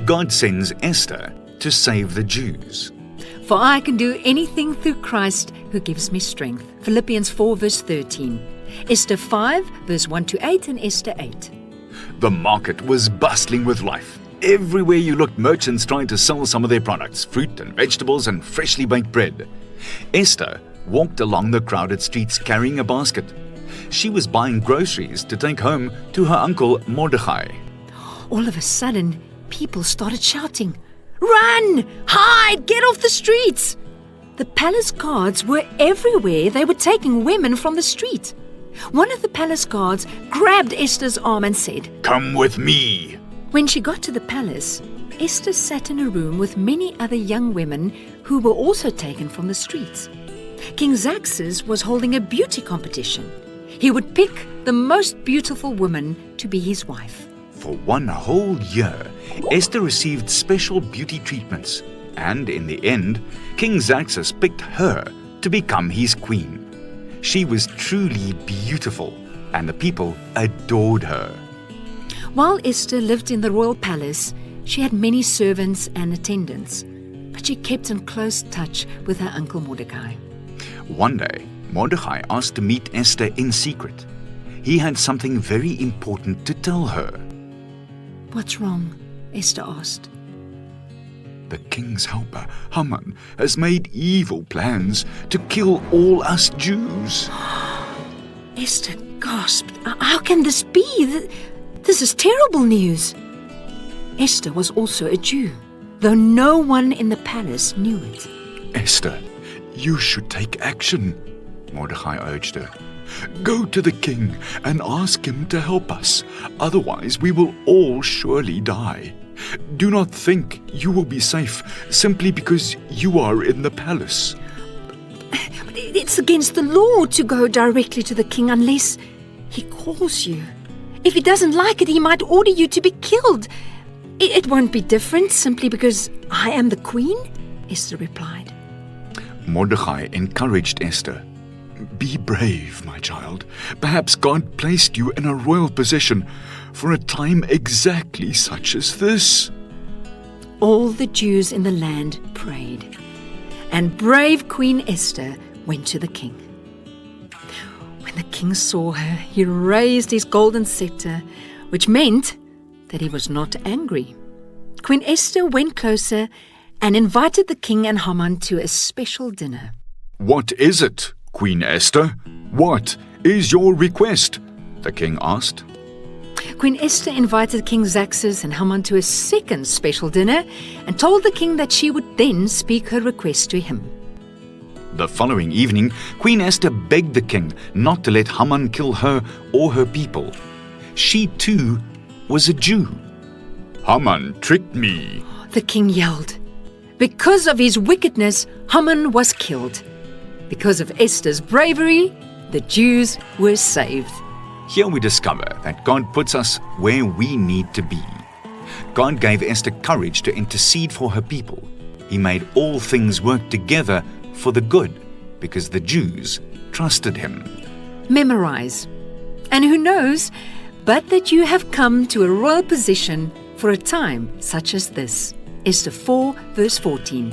God sends Esther to save the Jews. For I can do anything through Christ who gives me strength. Philippians 4 verse 13. Esther 5 verse 1 to 8 and Esther 8. The market was bustling with life. Everywhere you looked, merchants trying to sell some of their products, fruit and vegetables and freshly baked bread. Esther walked along the crowded streets carrying a basket. She was buying groceries to take home to her uncle Mordecai. All of a sudden, people started shouting, "Run! Hide! Get off the streets!" The palace guards were everywhere. They were taking women from the street. One of the palace guards grabbed Esther's arm and said, "Come with me." When she got to the palace, Esther sat in a room with many other young women who were also taken from the streets. King Xerxes was holding a beauty competition. He would pick the most beautiful woman to be his wife. For 1 whole year, Esther received special beauty treatments, and in the end, King Xerxes picked her to become his queen. She was truly beautiful, and the people adored her. While Esther lived in the royal palace, she had many servants and attendants, but she kept in close touch with her uncle Mordecai. One day, Mordecai asked to meet Esther in secret. He had something very important to tell her. "What's wrong?" Esther asked. The king's helper, Haman, has made evil plans to kill all us Jews. Esther gasped. "How can this be? This is terrible news." Esther was also a Jew, though no one in the palace knew it. Esther, you should take action, Mordecai urged her. Go to the king and ask him to help us. Otherwise, we will all surely die. Do not think you will be safe simply because you are in the palace. But it's against the law to go directly to the king unless he calls you. If he doesn't like it, he might order you to be killed. It won't be different simply because I am the queen, Esther replied. Mordecai encouraged Esther. Be brave, my child. Perhaps God placed you in a royal position for a time exactly such as this. All the Jews in the land prayed, and brave Queen Esther went to the king. When the king saw her, he raised his golden scepter, which meant that he was not angry. Queen Esther went closer and invited the king and Haman to a special dinner. What is it, Queen Esther? What is your request? The king asked. Queen Esther invited King Xerxes and Haman to a second special dinner and told the king that she would then speak her request to him. The following evening, Queen Esther begged the king not to let Haman kill her or her people. She too was a Jew. Haman tricked me, the king yelled. Because of his wickedness, Haman was killed. Because of Esther's bravery, the Jews were saved. Here we discover that God puts us where we need to be. God gave Esther courage to intercede for her people. He made all things work together for the good because the Jews trusted him. Memorize. And who knows, but that you have come to a royal position for a time such as this. Esther 4 verse 14.